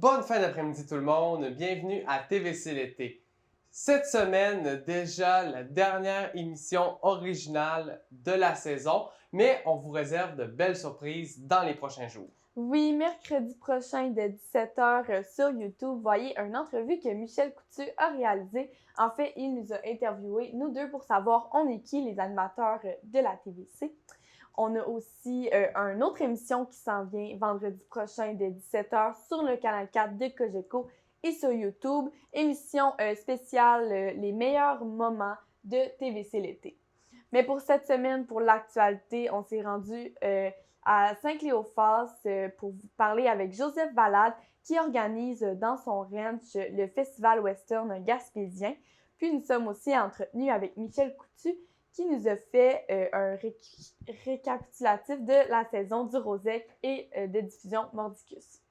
Bonne fin d'après-midi tout le monde, bienvenue à TVC l'été. Cette semaine, déjà la dernière émission originale de la saison, mais on vous réserve de belles surprises dans les prochains jours. Oui, mercredi prochain de 17h sur YouTube, voyez une entrevue que Michel Coutu a réalisée. En fait, il nous a interviewés, nous deux, pour savoir on est qui les animateurs de la TVC. On a aussi une autre émission qui s'en vient vendredi prochain de 17h sur le canal 4 de Cogeco et sur YouTube. Émission spéciale Les meilleurs moments de TVC l'été. Mais pour cette semaine, pour l'actualité, on s'est rendu à Saint-Cléophas pour vous parler avec Joseph Valade qui organise dans son ranch le Festival Western Gaspésien. Puis nous sommes aussi entretenus avec Michel Coutu qui nous a fait un récapitulatif de la saison du Rosec et de diffusion Mordicus.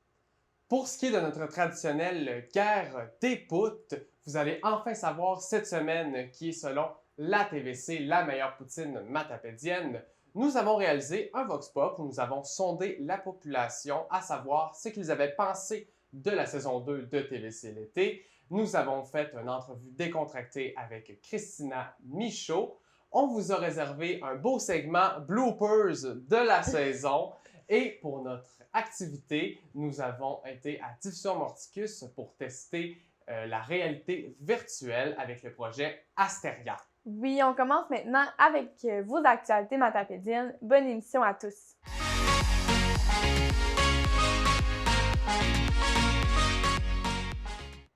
Pour ce qui est de notre traditionnelle guerre des poutres, vous allez enfin savoir cette semaine qui est selon la TVC la meilleure poutine matapédienne. Nous avons réalisé un Vox Pop où nous avons sondé la population à savoir ce qu'ils avaient pensé de la saison 2 de TVC l'été. Nous avons fait une entrevue décontractée avec Christina Michaud. On vous a réservé un beau segment bloopers de la saison. Et pour notre activité, nous avons été à Diffusion Mordicus pour tester la réalité virtuelle avec le projet Asteria. Oui, on commence maintenant avec vos actualités matapédiennes. Bonne émission à tous!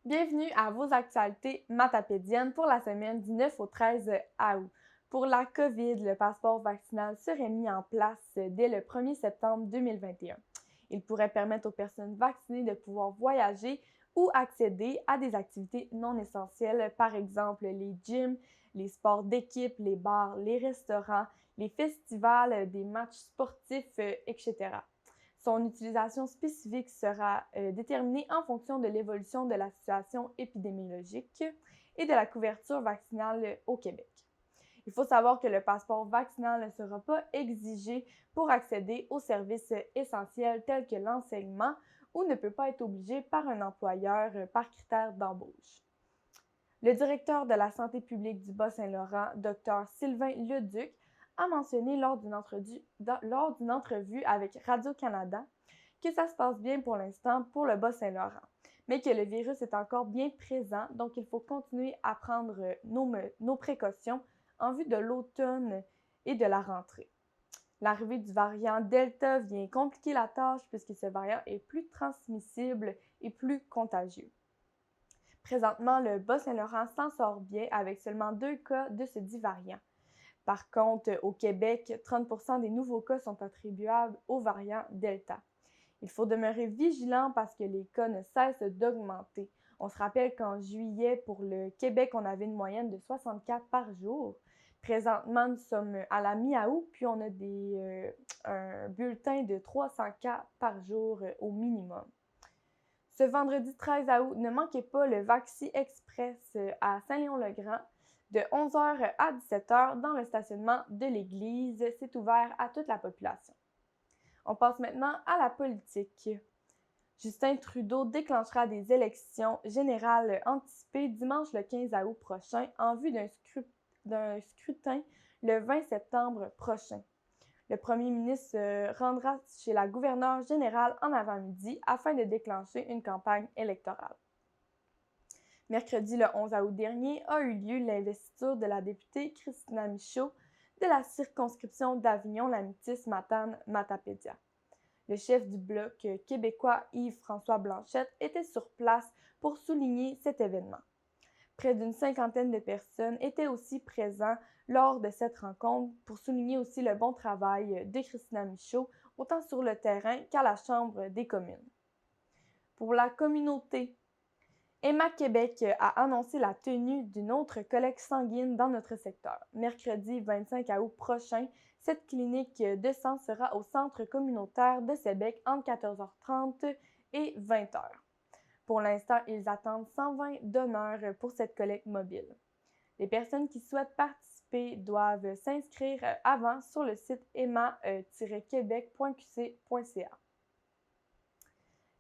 Bienvenue à vos actualités matapédiennes pour la semaine du 9 au 13 août. Pour la COVID, le passeport vaccinal serait mis en place dès le 1er septembre 2021. Il pourrait permettre aux personnes vaccinées de pouvoir voyager ou accéder à des activités non essentielles, par exemple les gyms, les sports d'équipe, les bars, les restaurants, les festivals, des matchs sportifs, etc. Son utilisation spécifique sera déterminée en fonction de l'évolution de la situation épidémiologique et de la couverture vaccinale au Québec. Il faut savoir que le passeport vaccinal ne sera pas exigé pour accéder aux services essentiels tels que l'enseignement ou ne peut pas être obligé par un employeur par critère d'embauche. Le directeur de la santé publique du Bas-Saint-Laurent, Dr Sylvain Leduc, a mentionné lors d'une entrevue avec Radio-Canada que ça se passe bien pour l'instant pour le Bas-Saint-Laurent, mais que le virus est encore bien présent, donc il faut continuer à prendre nos précautions en vue de l'automne et de la rentrée. L'arrivée du variant Delta vient compliquer la tâche puisque ce variant est plus transmissible et plus contagieux. Présentement, le Bas-Saint-Laurent s'en sort bien avec seulement 2 cas de ce dit variant. Par contre, au Québec, 30% des nouveaux cas sont attribuables au variant Delta. Il faut demeurer vigilant parce que les cas ne cessent d'augmenter. On se rappelle qu'en juillet, pour le Québec, on avait une moyenne de 64 par jour. Présentement, nous sommes à la mi-août, puis on a un bulletin de 300 cas par jour au minimum. Ce vendredi 13 août, ne manquez pas le Vaxi Express à Saint-Léon-le-Grand de 11h à 17h dans le stationnement de l'église. C'est ouvert à toute la population. On passe maintenant à la politique. Justin Trudeau déclenchera des élections générales anticipées dimanche le 15 août prochain en vue d'un scrutin le 20 septembre prochain. Le premier ministre se rendra chez la gouverneure générale en avant-midi afin de déclencher une campagne électorale. Mercredi le 11 août dernier a eu lieu l'investiture de la députée Christina Michaud de la circonscription d'Avignon-Lamitis-Matane-Matapédia. Le chef du Bloc québécois Yves-François Blanchette était sur place pour souligner cet événement. Près d'une cinquantaine de personnes étaient aussi présents lors de cette rencontre pour souligner aussi le bon travail de Christina Michaud, autant sur le terrain qu'à la Chambre des communes. Pour la communauté, Emma Québec a annoncé la tenue d'une autre collecte sanguine dans notre secteur. Mercredi 25 août prochain, cette clinique de sang sera au centre communautaire de Sébec entre 14h30 et 20h. Pour l'instant, ils attendent 120 donneurs pour cette collecte mobile. Les personnes qui souhaitent participer doivent s'inscrire avant sur le site emma-québec.qc.ca.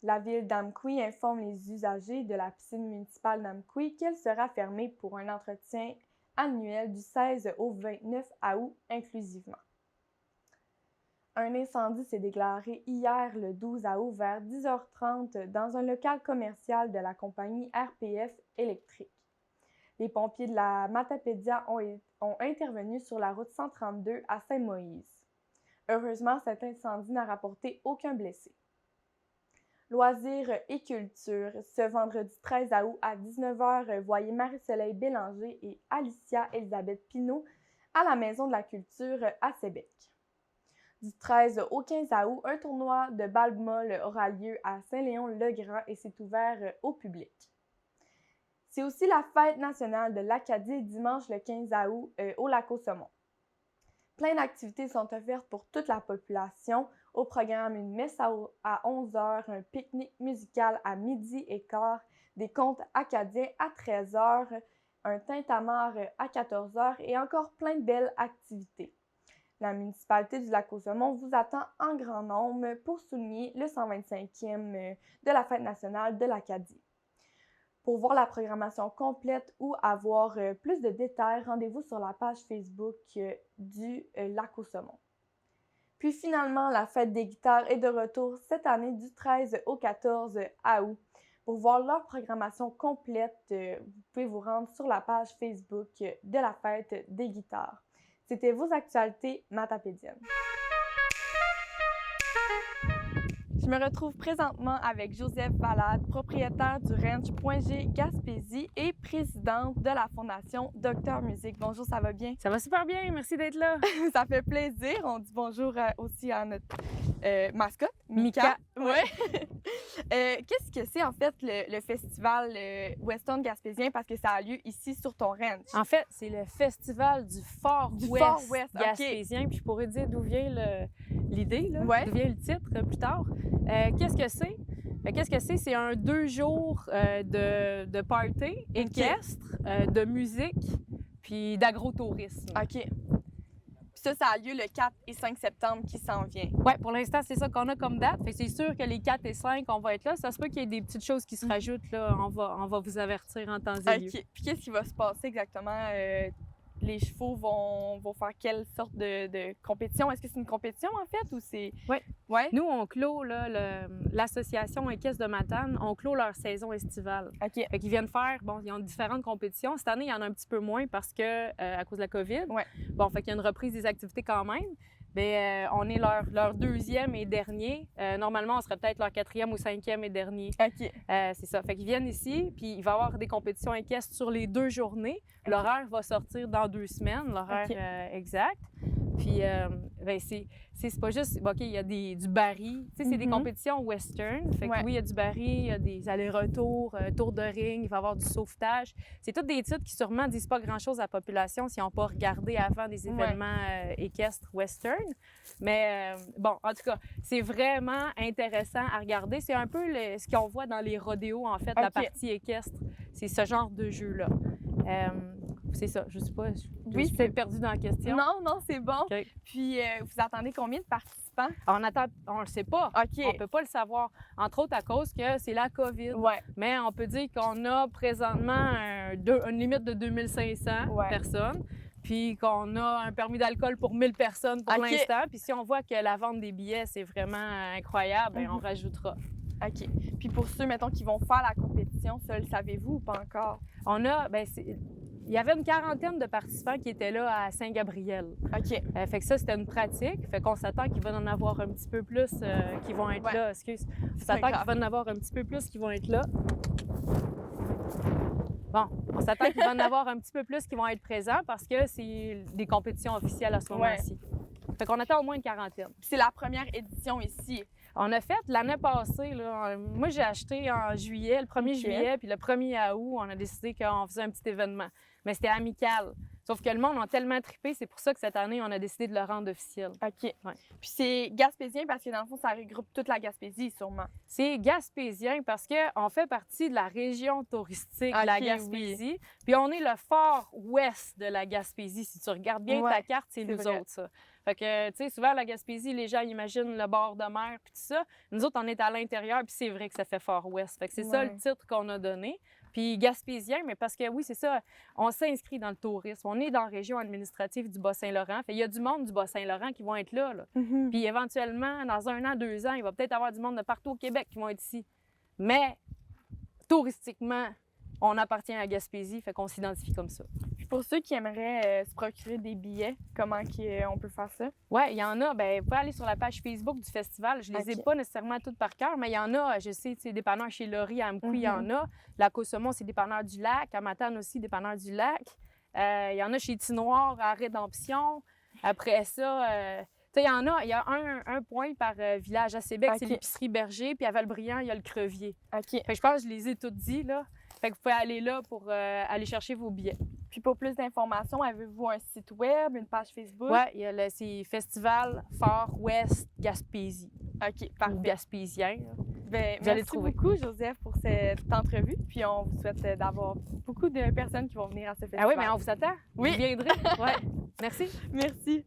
La ville d'Amqui informe les usagers de la piscine municipale d'Amqui qu'elle sera fermée pour un entretien annuel du 16 au 29 août inclusivement. Un incendie s'est déclaré hier le 12 août vers 10h30 dans un local commercial de la compagnie RPF Électrique. Les pompiers de la Matapédia ont intervenu sur la route 132 à Saint-Moïse. Heureusement, cet incendie n'a rapporté aucun blessé. Loisirs et culture. Ce vendredi 13 août à 19h, voyez Marie-Soleil Bélanger et Alicia Elisabeth Pinault à la Maison de la Culture à Sébec. Du 13 au 15 août, un tournoi de balle-molle aura lieu à Saint-Léon-le-Grand et c'est ouvert au public. C'est aussi la fête nationale de l'Acadie dimanche le 15 août au Lac-aux-Saumons. Plein d'activités sont offertes pour toute la population. Au programme, une messe à 11h, un pique-nique musical à 12h15, des contes acadiens à 13h, un tintamarre à 14h et encore plein de belles activités. La municipalité du Lac-aux-Saumons vous attend en grand nombre pour souligner le 125e de la fête nationale de l'Acadie. Pour voir la programmation complète ou avoir plus de détails, rendez-vous sur la page Facebook du Lac-aux-Saumons. Puis finalement, la fête des guitares est de retour cette année du 13 au 14 août. Pour voir leur programmation complète, vous pouvez vous rendre sur la page Facebook de la fête des guitares. C'était vos actualités matapédiennes. Je me retrouve présentement avec Joseph Valade, propriétaire du ranch Point G Gaspésie et présidente de la fondation Docteur Musique. Bonjour, ça va bien? Ça va super bien, merci d'être là. Ça fait plaisir. On dit bonjour aussi à notre mascotte, Mika. Ouais. Qu'est-ce que c'est en fait le festival Western Gaspésien parce que ça a lieu ici sur ton ranch? En fait, c'est le festival du Fort West Gaspésien. Puis je pourrais dire d'où vient l'idée, d'où vient le titre plus tard. Qu'est-ce que c'est? Qu'est-ce que c'est? C'est un 2 jours de party équestre, de musique, puis d'agro-tourisme. OK. Ça a lieu le 4 et 5 septembre qui s'en vient. Oui, pour l'instant, c'est ça qu'on a comme date. Fait que c'est sûr que les 4 et 5, on va être là. Ça se peut qu'il y ait des petites choses qui se rajoutent. Là. On va vous avertir en temps et lieu. OK. Puis qu'est-ce qui va se passer exactement? Les chevaux vont faire quelle sorte de compétition? Est-ce que c'est une compétition, en fait, ou c'est... Oui. Ouais? Nous, on clôt l'association Équestre de Matane, on clôt leur saison estivale. OK. Fait qu'ils viennent faire... Bon, ils ont différentes compétitions. Cette année, il y en a un petit peu moins parce que à cause de la COVID. Ouais. Bon, fait qu'il y a une reprise des activités quand même. Bien, on est leur 2e et dernier. Normalement, on serait peut-être leur 4e ou 5e et dernier. OK. C'est ça. Fait qu'ils viennent ici, puis il va y avoir des compétitions équestres sur les 2 journées. L'horaire va sortir dans 2 semaines, l'horaire exact. Puis, ben c'est pas juste... OK, il y a du baril. Tu sais, c'est des compétitions western. Fait que oui, il y a du baril, il y a des allers-retours, tour de ring, il va y avoir du sauvetage. C'est tous des titres qui sûrement disent pas grand-chose à la population si on n'a pas regardé avant des événements équestres western. Mais bon, en tout cas, c'est vraiment intéressant à regarder. C'est un peu ce qu'on voit dans les rodéos, en fait, la partie équestre. C'est ce genre de jeu-là. C'est ça, je sais pas, je suis peut-être perdue dans la question. Non, c'est bon. Okay. Puis, vous attendez combien de participants? On le sait pas. OK. On peut pas le savoir, entre autres à cause que c'est la COVID. Ouais. Mais on peut dire qu'on a présentement une limite de 2500 personnes, puis qu'on a un permis d'alcool pour 1000 personnes pour l'instant. Puis si on voit que la vente des billets, c'est vraiment incroyable, bien, on rajoutera. OK. Puis pour ceux, mettons, qui vont faire la compétition, ça, le savez-vous ou pas encore? On a, il y avait une quarantaine de participants qui étaient là à Saint-Gabriel. OK. Fait que ça, c'était une pratique. Fait qu'on s'attend qu'il va en avoir un petit peu plus qui vont être là. Excuse. On s'attend qu'il va en avoir un petit peu plus qui vont être là. Bon, on s'attend qu'il va en avoir un petit peu plus qui vont être présents parce que c'est des compétitions officielles à ce moment-ci. Fait qu'on attend au moins une quarantaine. C'est la première édition ici. On a fait l'année passée, là, moi j'ai acheté en juillet, le 1er juillet, puis le 1er août, on a décidé qu'on faisait un petit événement. Mais c'était amical. Sauf que le monde a tellement trippé, c'est pour ça que cette année, on a décidé de le rendre officiel. OK. Ouais. Puis c'est gaspésien parce que dans le fond, ça regroupe toute la Gaspésie, sûrement. C'est gaspésien parce qu'on fait partie de la région touristique de la Gaspésie. Puis on est le fort ouest de la Gaspésie. Si tu regardes bien ta carte, c'est nous autres, ça. Fait que, tu sais, souvent, la Gaspésie, les gens imaginent le bord de mer puis tout ça. Nous autres, on est à l'intérieur, puis c'est vrai que ça fait Far West. Fait que c'est ça le titre qu'on a donné. Puis gaspésien, mais parce que oui, c'est ça, on s'inscrit dans le tourisme. On est dans la région administrative du Bas-Saint-Laurent. Fait il y a du monde du Bas-Saint-Laurent qui vont être là. Puis éventuellement, dans 1 an, 2 ans, il va peut-être avoir du monde de partout au Québec qui vont être ici. Mais touristiquement, on appartient à Gaspésie, fait qu'on s'identifie comme ça. Puis pour ceux qui aimeraient se procurer des billets, comment on peut faire ça? Oui, il y en a. Bien, vous pouvez aller sur la page Facebook du festival. Je ne les ai pas nécessairement toutes par cœur, mais il y en a. Je sais, c'est dépanneur chez Laurie, à Amqui, il y en a. La Côte-Saumon, c'est dépanneur du lac. À Matane aussi, dépanneur du lac. Il y en a chez Tinoir, à Rédemption. Après ça, il y en a. Il y a un point par village. À Sébec, c'est l'épicerie Berger. Puis à Valbriand, il y a le Crevier. Fait que je pense que je les ai toutes dit, là. Fait que vous pouvez aller là pour aller chercher vos billets. Puis pour plus d'informations, avez-vous un site web, une page Facebook? Oui, c'est Festival Far West Gaspésie. OK, parfait. Ou gaspésien. Bien, merci beaucoup, Joseph, pour cette entrevue. Puis on vous souhaite d'avoir beaucoup de personnes qui vont venir à ce festival. Ah oui, mais on vous attend. Oui. Vous viendrez. Ouais. Merci. Merci.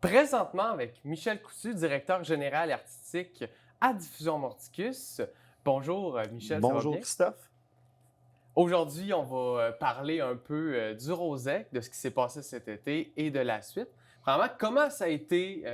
Présentement, avec Michel Coutu, directeur général et artistique à Diffusion Morticus. Bonjour, Michel. Bonjour, ça va bien? Christophe. Aujourd'hui, on va parler un peu du Rosec, de ce qui s'est passé cet été et de la suite. Premièrement, comment ça a été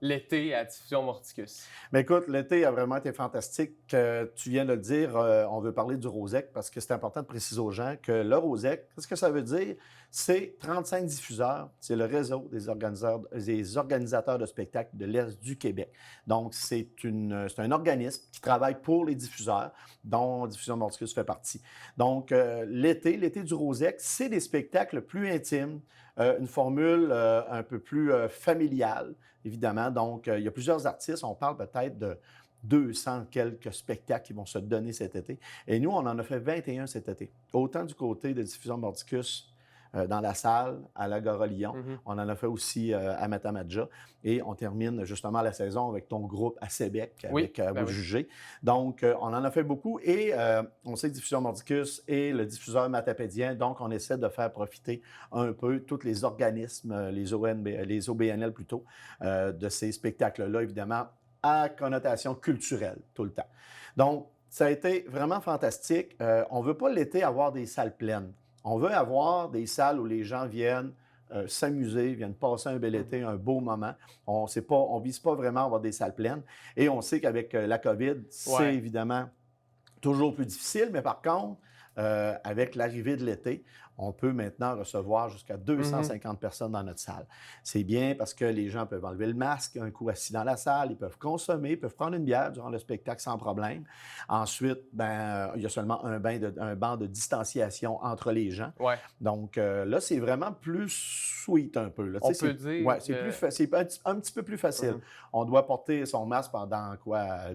l'été à Diffusion Morticus? Mais écoute, l'été a vraiment été fantastique. Tu viens de le dire, on veut parler du Rosec parce que c'est important de préciser aux gens que le Rosec, qu'est-ce que ça veut dire? C'est 35 diffuseurs, c'est le réseau des organisateurs de spectacles de l'Est du Québec. Donc, c'est un organisme qui travaille pour les diffuseurs, dont Diffusion Morticus fait partie. Donc, l'été du Rosec, c'est des spectacles plus intimes, une formule un peu plus familiale, évidemment. Donc, il y a plusieurs artistes, on parle peut-être de 200 quelques spectacles qui vont se donner cet été. Et nous, on en a fait 21 cet été. Autant du côté de Diffusion Morticus, dans la salle, à l'Agora Lyon. On en a fait aussi à Matamadja. Et on termine justement la saison avec ton groupe à Sébec, avec Vous Jugez. Donc, on en a fait beaucoup. Et on sait que Diffusion Mordicus est le diffuseur matapédien. Donc, on essaie de faire profiter un peu tous les organismes, les OBNL plutôt, de ces spectacles-là, évidemment, à connotation culturelle tout le temps. Donc, ça a été vraiment fantastique. On ne veut pas l'été avoir des salles pleines. On veut avoir des salles où les gens viennent s'amuser, viennent passer un bel été, un beau moment. On ne vise pas vraiment à avoir des salles pleines. Et on sait qu'avec la COVID, c'est évidemment toujours plus difficile. Mais par contre, avec l'arrivée de l'été, on peut maintenant recevoir jusqu'à 250 personnes dans notre salle. C'est bien parce que les gens peuvent enlever le masque, un coup assis dans la salle, ils peuvent consommer, ils peuvent prendre une bière durant le spectacle sans problème. Ensuite, il y a seulement un banc de distanciation entre les gens. Donc là, c'est vraiment plus sweet un peu. Là. On peut dire. Oui, c'est un petit peu plus facile. On doit porter son masque pendant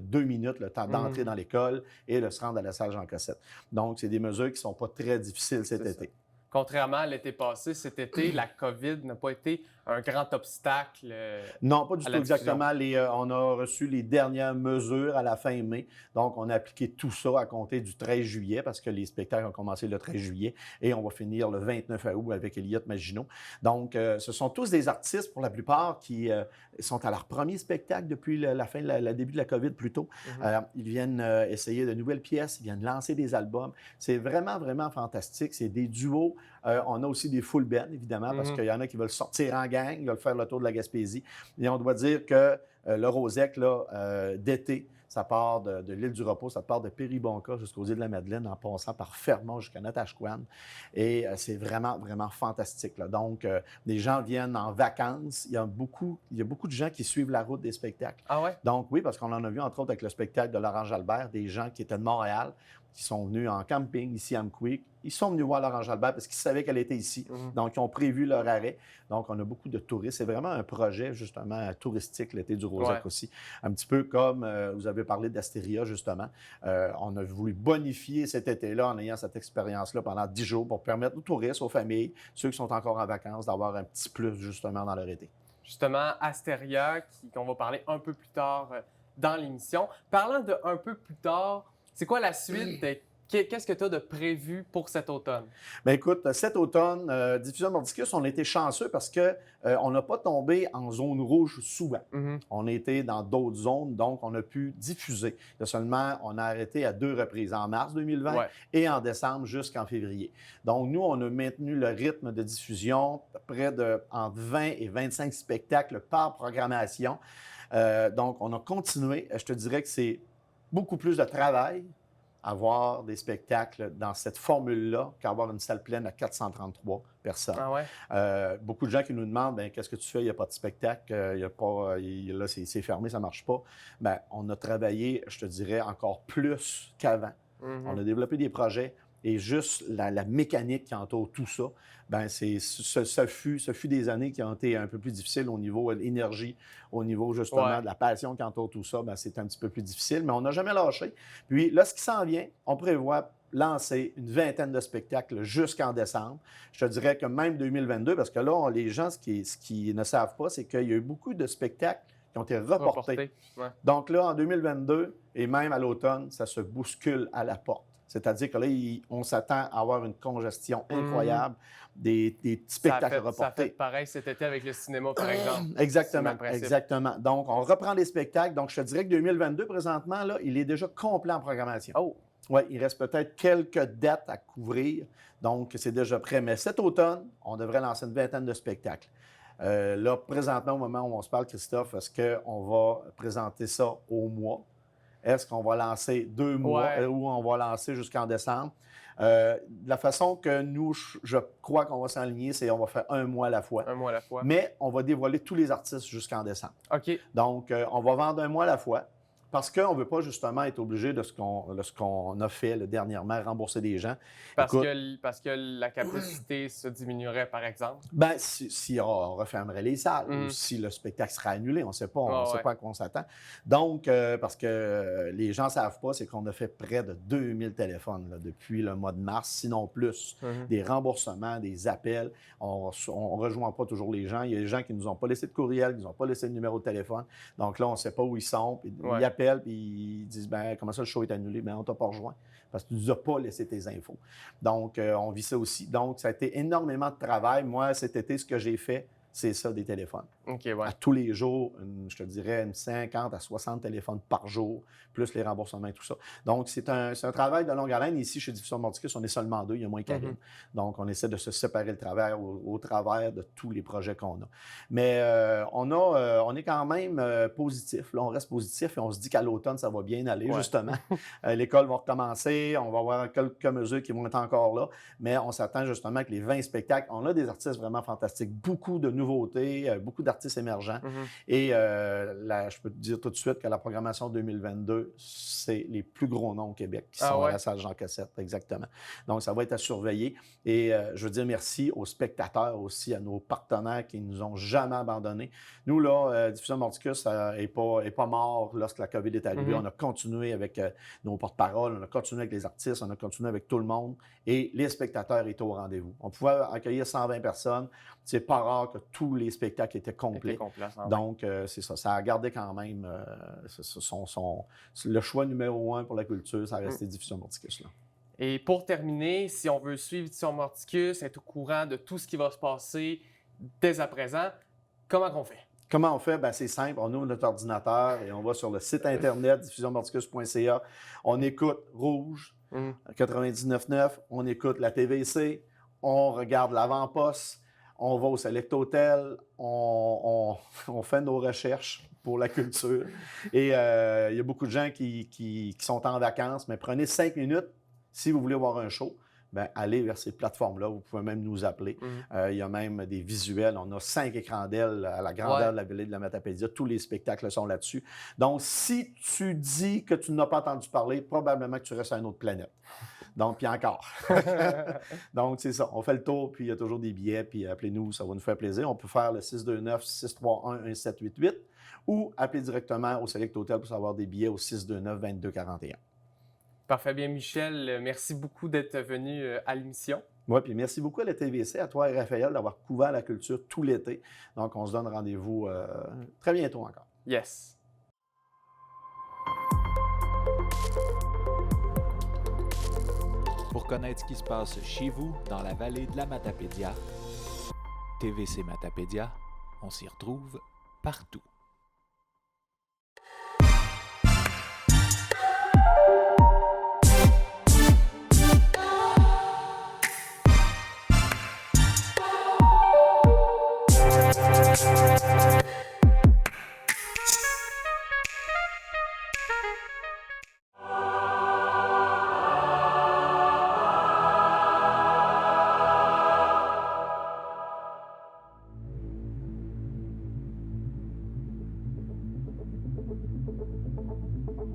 2 minutes, le temps d'entrer dans l'école et de se rendre à la salle Jean Cossette. Donc, c'est des mesures qui ne sont pas très difficiles cet été. Contrairement à l'été passé, cet été, la COVID n'a pas été un grand obstacle. Non, pas du tout exactement. On a reçu les dernières mesures à la fin mai. Donc, on a appliqué tout ça à compter du 13 juillet parce que les spectacles ont commencé le 13 juillet et on va finir le 29 août avec Elliott Maginot. Donc, ce sont tous des artistes, pour la plupart, qui sont à leur premier spectacle depuis le début de la COVID plutôt. Ils viennent essayer de nouvelles pièces, ils viennent lancer des albums. C'est vraiment, vraiment fantastique. C'est des duos. On a aussi des full bands, évidemment, parce qu'il y en a qui veulent sortir en gang, ils veulent faire le tour de la Gaspésie. Et on doit dire que le Rosec, là, d'été, ça part de l'île du Repos, ça part de Péribonka jusqu'aux îles de la Madeleine, en passant par Fermont jusqu'à Natashquan. Et c'est vraiment, vraiment fantastique. Là. Donc, les gens viennent en vacances. Il y a beaucoup de gens qui suivent la route des spectacles. Ah ouais? Donc, oui, parce qu'on en a vu, entre autres, avec le spectacle de Laurence Jalbert, des gens qui étaient de Montréal, qui sont venus en camping ici à Amqui. Ils sont venus voir Laurence Jalbert parce qu'ils savaient qu'elle était ici. Donc, ils ont prévu leur arrêt. Donc, on a beaucoup de touristes. C'est vraiment un projet, justement, touristique, l'été du Rosec aussi. Un petit peu comme vous avez parlé d'Astéria, justement. On a voulu bonifier cet été-là en ayant cette expérience-là pendant 10 jours pour permettre aux touristes, aux familles, ceux qui sont encore en vacances, d'avoir un petit plus, justement, dans leur été. Justement, Astéria, qu'on va parler un peu plus tard dans l'émission. Parlant de un peu plus tard, c'est quoi la suite Qu'est-ce que tu as de prévu pour cet automne? Bien, écoute, cet automne, Diffusion Mordicus, on a été chanceux parce qu'on n'a pas tombé en zone rouge souvent. On a été dans d'autres zones, donc on a pu diffuser. Seulement, on a arrêté à 2 reprises, en mars 2020 et en décembre jusqu'en février. Donc, nous, on a maintenu le rythme de diffusion près de entre 20 et 25 spectacles par programmation. Donc, on a continué. Je te dirais que c'est beaucoup plus de travail avoir des spectacles dans cette formule-là qu'avoir une salle pleine à 433 personnes. Ah ouais? Beaucoup de gens qui nous demandent bien, qu'est-ce que tu fais, il n'y a pas de spectacle, là, c'est fermé, ça ne marche pas. Bien, on a travaillé, je te dirais, encore plus qu'avant. On a développé des projets et juste la mécanique qui entoure tout ça, bien, ce fut des années qui ont été un peu plus difficiles au niveau de l'énergie, au niveau justement de la passion qui entoure tout ça, bien, c'est un petit peu plus difficile, mais on n'a jamais lâché. Puis là, ce qui s'en vient, on prévoit lancer une vingtaine de spectacles jusqu'en décembre. Je te dirais que même 2022, parce que là, les gens, ce qui ne savent pas, c'est qu'il y a eu beaucoup de spectacles qui ont été reportés. Ouais. Donc là, en 2022 et même à l'automne, ça se bouscule à la porte. C'est-à-dire que là, on s'attend à avoir une congestion incroyable, des petits spectacles reportés. Ça a fait pareil cet été avec le cinéma, par exemple. Exactement. Donc, on reprend les spectacles. Donc, je te dirais que 2022, présentement, là, il est déjà complet en programmation. Oh! Oui, il reste peut-être quelques dates à couvrir. Donc, c'est déjà prêt. Mais cet automne, on devrait lancer une vingtaine de spectacles. Là, présentement, au moment où on se parle, Christophe, est-ce qu'on va présenter ça au mois? Est-ce qu'on va lancer 2 mois ou on va lancer jusqu'en décembre? La façon que nous, je crois qu'on va s'aligner, c'est qu'on va faire 1 mois à la fois. 1 mois à la fois. Mais on va dévoiler tous les artistes jusqu'en décembre. OK. Donc, on va vendre 1 mois à la fois. Parce qu'on ne veut pas justement être obligé de ce qu'on a fait dernièrement, rembourser des gens. Parce que la capacité se diminuerait, par exemple? Bien, si on refermerait les salles ou si le spectacle sera annulé, on ne sait pas, on sait pas à quoi on s'attend. Donc, parce que les gens ne savent pas, c'est qu'on a fait près de 2000 téléphones là, depuis le mois de mars, sinon plus. Des remboursements, des appels. On ne rejoint pas toujours les gens. Il y a des gens qui ne nous ont pas laissé de courriel, qui ne nous ont pas laissé de numéro de téléphone. Donc là, on ne sait pas où ils sont. Puis ils appellent puis ils disent ben comment ça le show est annulé? Bien, on ne t'a pas rejoint parce que tu ne nous as pas laissé tes infos. Donc, on vit ça aussi. Donc, ça a été énormément de travail. Moi, cet été, ce que j'ai fait, c'est ça, des téléphones. OK, À tous les jours, je te dirais une 50 à 60 téléphones par jour, plus les remboursements et tout ça. Donc, c'est un travail de longue haleine. Ici, chez Diffusion Mordicus, on est seulement 2, il y a moins Karine. Donc, on essaie de se séparer le travail au travers de tous les projets qu'on a. Mais on est quand même positif. Là, on reste positif et on se dit qu'à l'automne, ça va bien aller, justement. L'école va recommencer, on va avoir quelques mesures qui vont être encore là, mais on s'attend justement que les 20 spectacles, on a des artistes vraiment fantastiques, beaucoup de nouveautés, beaucoup d'artistes émergents. Et je peux te dire tout de suite que la programmation 2022, c'est les plus gros noms au Québec qui sont à la salle Jean Cassette, exactement. Donc, ça va être à surveiller. Et je veux dire merci aux spectateurs aussi, à nos partenaires qui ne nous ont jamais abandonnés. Nous, là, Diffusion Mordicus n'est pas mort lorsque la COVID est arrivée. On a continué avec nos porte-paroles, on a continué avec les artistes, on a continué avec tout le monde. Et les spectateurs étaient au rendez-vous. On pouvait accueillir 120 personnes. C'est pas rare que tous les spectacles étaient complets. Donc, c'est ça. Ça a gardé quand même le choix numéro 1 pour la culture, ça a resté Diffusion Mordicus. Là. Et pour terminer, si on veut suivre Diffusion Mordicus, être au courant de tout ce qui va se passer dès à présent, comment on fait? Comment on fait? Bien, c'est simple. On ouvre notre ordinateur et on va sur le site Internet diffusionmordicus.ca. On écoute Rouge, 99.9. On écoute la TVC. On regarde l'avant-poste. On va au Select Hotel, on fait nos recherches pour la culture. Et il y a beaucoup de gens qui sont en vacances, mais prenez 5 minutes si vous voulez voir un show. Bien, allez vers ces plateformes-là. Vous pouvez même nous appeler. Il y a même des visuels. On a 5 écrans d'ailes à la grandeur de la Vallée de la Matapédia. Tous les spectacles sont là-dessus. Donc, si tu dis que tu n'as pas entendu parler, probablement que tu restes à une autre planète. Donc, puis encore. Donc, c'est ça. On fait le tour, puis il y a toujours des billets, puis appelez-nous, ça va nous faire plaisir. On peut faire le 629-631-1788 ou appeler directement au Select Hotel pour savoir des billets au 629-2241. Parfait, bien Michel. Merci beaucoup d'être venu à l'émission. Oui, puis merci beaucoup à la TVC, à toi et Raphaël d'avoir couvert la culture tout l'été. Donc, on se donne rendez-vous très bientôt encore. Yes. Pour connaître ce qui se passe chez vous, dans la vallée de la Matapédia, TVC Matapédia, on s'y retrouve partout.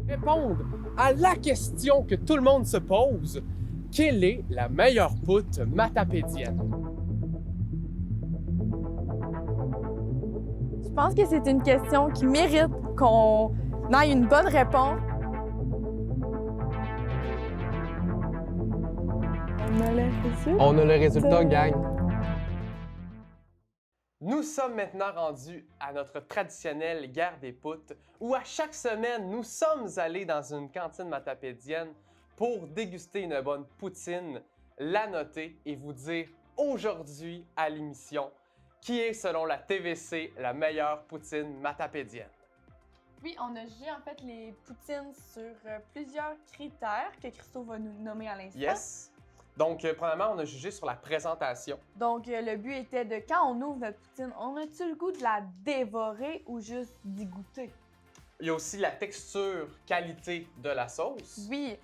Répondre à la question que tout le monde se pose, quelle est la meilleure poutre matapédienne? Je pense que c'est une question qui mérite qu'on ait une bonne réponse. On a le résultat, gang. Nous sommes maintenant rendus à notre traditionnelle guerre des poutres, où à chaque semaine, nous sommes allés dans une cantine matapédienne pour déguster une bonne poutine, la noter et vous dire aujourd'hui à l'émission qui est, selon la TVC, la meilleure poutine matapédienne. Oui, on a jugé en fait les poutines sur plusieurs critères que Christo va nous nommer à l'instant. Yes. Donc, premièrement, on a jugé sur la présentation. Donc, le but était de, quand on ouvre notre poutine, on a-tu le goût de la dévorer ou juste d'y goûter? Il y a aussi la texture, qualité de la sauce. Oui,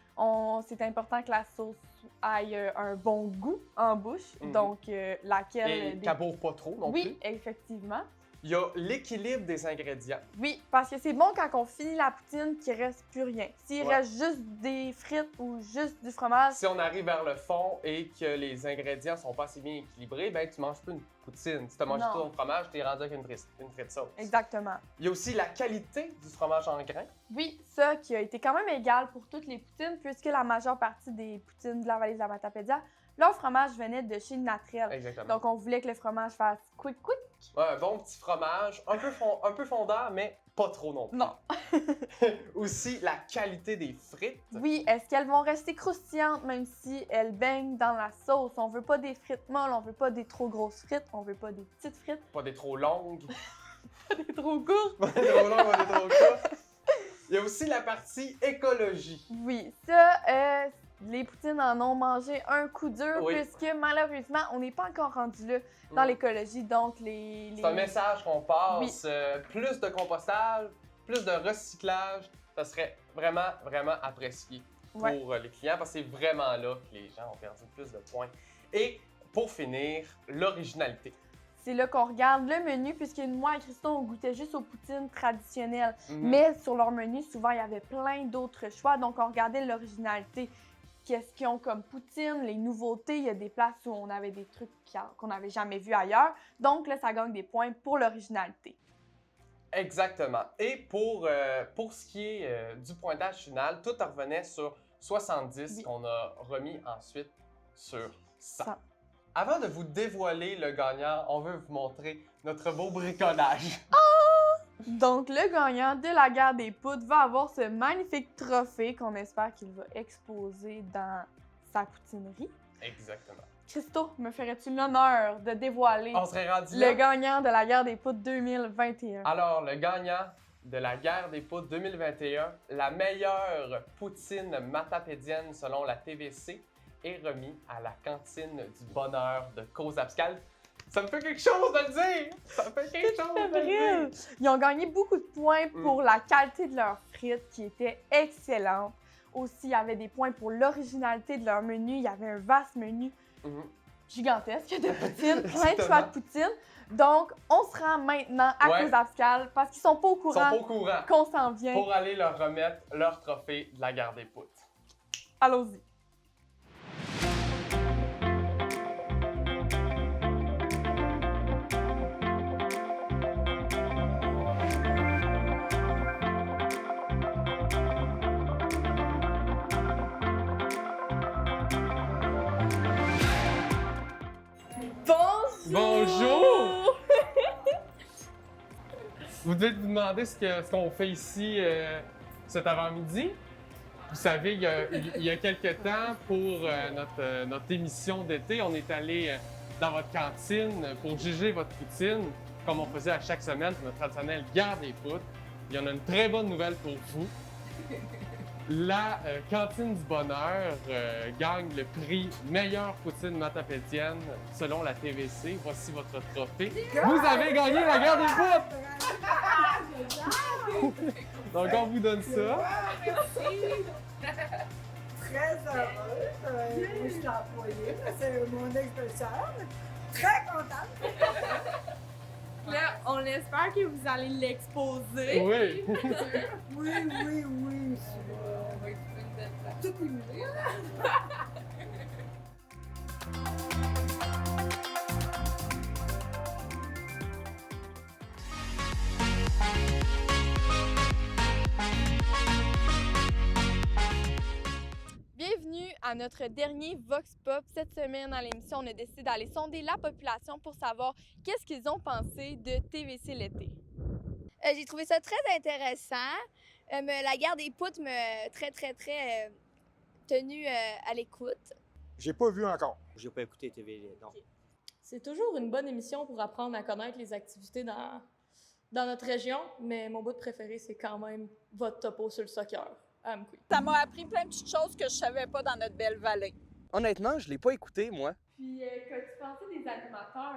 c'est important que la sauce ait un bon goût en bouche, donc laquelle... Et qu'elle bourre pas trop non plus. Oui, effectivement. Il y a l'équilibre des ingrédients. Oui, parce que c'est bon quand on finit la poutine qu'il reste plus rien. S'il reste juste des frites ou juste du fromage... Si on arrive vers le fond et que les ingrédients sont pas assez bien équilibrés, ben tu manges plus une poutine. Si tu as mangé tout ton fromage, tu es rendu avec une frite sauce. Exactement. Il y a aussi la qualité du fromage en grains. Oui, ça qui a été quand même égal pour toutes les poutines, puisque la majeure partie des poutines de la vallée de la Matapédia, leur fromage venait de chez Natrel. Exactement. Donc, on voulait que le fromage fasse quick. Ouais, un bon petit fromage, un peu fondant, mais pas trop non plus. Non. Aussi, la qualité des frites. Oui, est-ce qu'elles vont rester croustillantes même si elles baignent dans la sauce? On veut pas des frites molles, on veut pas des trop grosses frites, on veut pas des petites frites. Pas des trop longues. Pas des trop courtes. Pas des trop longues, pas des trop courtes. Il y a aussi la partie écologie. Oui, ça, les poutines en ont mangé un coup dur, puisque malheureusement, on n'est pas encore rendu là dans l'écologie. Donc, C'est un message qu'on passe. Plus de compostage, plus de recyclage, ça serait vraiment, vraiment apprécié pour les clients parce que c'est vraiment là que les gens ont perdu le plus de points. Et pour finir, l'originalité. C'est là qu'on regarde le menu, puisque moi et Christo, on goûtait juste aux poutines traditionnelles. Mais sur leur menu, souvent, il y avait plein d'autres choix. Donc, on regardait l'originalité. Qu'est-ce qu'ils ont comme poutine, les nouveautés. Il y a des places où on avait des trucs qu'on n'avait jamais vus ailleurs. Donc, là, ça gagne des points pour l'originalité. Exactement. Et pour ce qui est du pointage final, tout revenait sur 70 qu'on a remis ensuite sur 100. Avant de vous dévoiler le gagnant, on veut vous montrer notre beau bricolage. Donc, le gagnant de la guerre des poutres va avoir ce magnifique trophée qu'on espère qu'il va exposer dans sa poutinerie. Exactement. Christo, me ferais-tu l'honneur de dévoiler le gagnant de la guerre des poutres 2021? Alors, le gagnant de la guerre des poutres 2021, la meilleure poutine matapédienne selon la TVC, est remis à la cantine du bonheur de Cause-Abscal. Ça me fait quelque chose de le dire! Ça me fait quelque chose de le dire! Ils ont gagné beaucoup de points pour la qualité de leurs frites qui était excellente. Aussi, il y avait des points pour l'originalité de leur menu. Il y avait un vaste menu gigantesque de poutine, plein de choix de poutine. Donc, on se rend maintenant à Cause-Abscal parce qu'ils sont pas au courant qu'on s'en vient. Pour aller leur remettre leur trophée de la guerre des poutres. Allons-y. Bonjour! Vous devez vous demander ce qu'on fait ici cet avant-midi. Vous savez, il y a quelques temps, pour notre émission d'été, on est allé dans votre cantine pour juger votre poutine, comme on faisait à chaque semaine pour notre traditionnelle guerre des poutres. Il y en a une très bonne nouvelle pour vous. La Cantine du Bonheur gagne le prix meilleure poutine matapédienne selon la TVC. Voici votre trophée. Vous avez gagné la guerre des poutres! Donc, on vous donne ça. Merci! Très heureuse. Moi, je suis employée, c'est mon ex-belle-sœur. Très contente. Là, on espère que vous allez l'exposer. Oui. Oui. Tout est mieux. Bienvenue à notre dernier Vox Pop. Cette semaine, à l'émission, on a décidé d'aller sonder la population pour savoir qu'est-ce qu'ils ont pensé de TVC l'été. J'ai trouvé ça très intéressant. La guerre des poutres m'a très tenue à l'écoute. J'ai pas vu encore. J'ai pas écouté TV, non. C'est toujours une bonne émission pour apprendre à connaître les activités dans notre région, mais mon bout préféré, c'est quand même votre topo sur le soccer. Ça m'a appris plein de petites choses que je savais pas dans notre belle vallée. Honnêtement, je l'ai pas écouté, moi. Puis, qu'as-tu pensé des animateurs?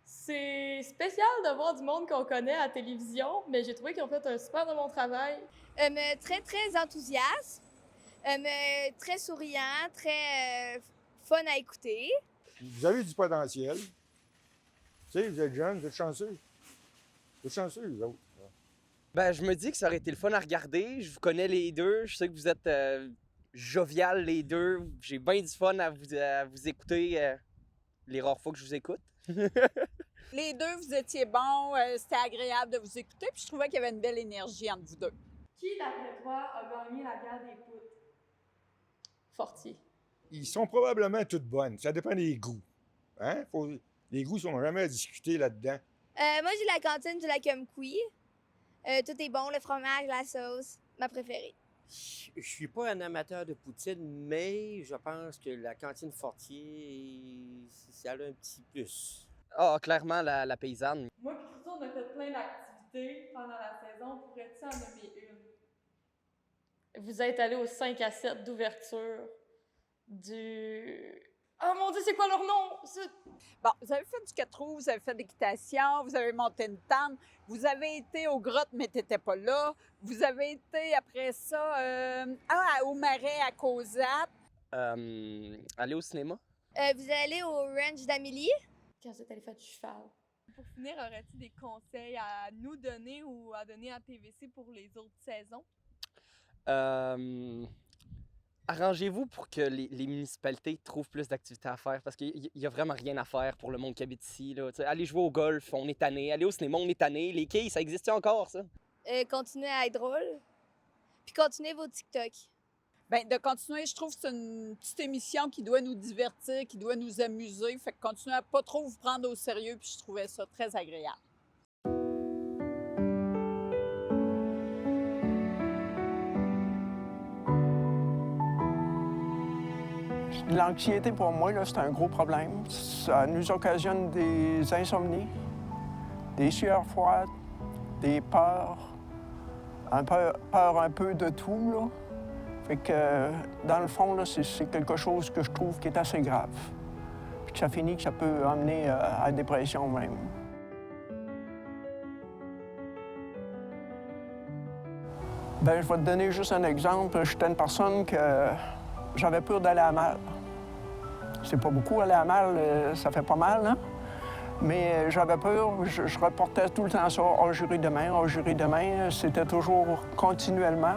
C'est spécial de voir du monde qu'on connaît à la télévision, mais j'ai trouvé qu'ils ont fait un super de bon travail. Très enthousiaste, très souriant, très fun à écouter. Vous avez du potentiel. Tu sais, vous êtes jeunes, vous êtes chanceux. Vous êtes chanceux, vous autres. Ben, je me dis que ça aurait été le fun à regarder. Je vous connais les deux. Je sais que vous êtes jovial les deux. J'ai bien du fun à vous écouter les rares fois que je vous écoute. Les deux, vous étiez bons. C'était agréable de vous écouter. Puis je trouvais qu'il y avait une belle énergie entre vous deux. Qui, d'après toi, a gagné la guerre des poutres? Fortier. Ils sont probablement toutes bonnes. Ça dépend des goûts. Hein? Les goûts sont jamais à discuter là-dedans. Moi, j'ai la cantine du lac Umqui. Tout est bon, le fromage, la sauce, ma préférée. Je suis pas un amateur de poutine, mais je pense que la cantine Fortier, ça a un petit plus. Ah, clairement, la paysanne. Moi et Christo, on a fait plein d'activités pendant la saison. Pourrais-tu en nommer une? Vous êtes allé au 5 à 7 d'ouverture du... Oh mon Dieu, c'est quoi leur nom? Bon, vous avez fait du 4 roues, vous avez fait de l'équitation, vous avez monté une tente, vous avez été aux grottes, mais t'étais pas là. Vous avez été, après ça, au Marais, à Causac. Aller au cinéma? Vous êtes allé au ranch d'Amélie? Quand vous êtes allé faire du cheval. Pour finir, aurais-tu des conseils à nous donner ou à donner à TVC pour les autres saisons? Arrangez-vous pour que les municipalités trouvent plus d'activités à faire parce qu'il y a vraiment rien à faire pour le monde qui habite ici. Là. Allez jouer au golf, on est tanné. Aller au cinéma, on est tanné. Les quilles, ça existe encore, ça? Continuez à être drôle. Puis continuez vos TikTok. Bien, de continuer, je trouve que c'est une petite émission qui doit nous divertir, qui doit nous amuser. Fait que continuez à pas trop vous prendre au sérieux, puis je trouvais ça très agréable. L'anxiété, pour moi, là, c'est un gros problème. Ça nous occasionne des insomnies, des sueurs froides, des peurs, peur un peu de tout, là. Fait que, dans le fond, là, c'est quelque chose que je trouve qui est assez grave. Puis que ça finit que ça peut amener à la dépression même. Bien, je vais te donner juste un exemple. J'étais une personne que j'avais peur d'aller à mal. C'est pas beaucoup aller à mal, ça fait pas mal, hein? Mais j'avais peur, je reportais tout le temps ça, « jury demain », c'était toujours continuellement.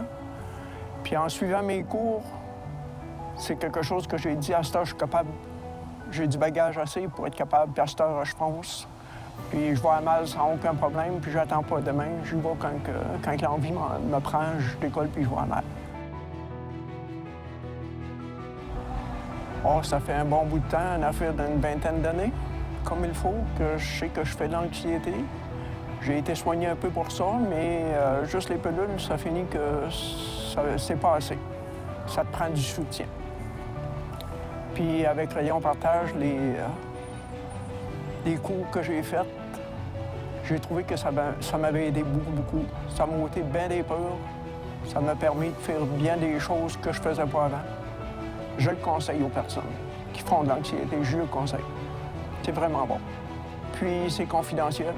Puis en suivant mes cours, c'est quelque chose que j'ai dit, à cette heure, je suis capable, j'ai du bagage assez pour être capable, puis à cette heure, je fonce. Puis je vais à mal sans aucun problème, puis j'attends pas demain, je vais quand l'envie me prend, je décolle puis je vais à mal. Oh, ça fait un bon bout de temps, une affaire d'une vingtaine d'années, comme il faut, que je sais que je fais de l'anxiété. J'ai été soigné un peu pour ça, mais juste les pilules, ça finit que c'est pas assez. Ça te prend du soutien. Puis avec Rayon Partage, les cours que j'ai faits, j'ai trouvé que ça m'avait aidé beaucoup. Ça m'a ôté bien des peurs. Ça m'a permis de faire bien des choses que je faisais pas avant. Je le conseille aux personnes qui font de l'anxiété, je le conseille. C'est vraiment bon. Puis c'est confidentiel.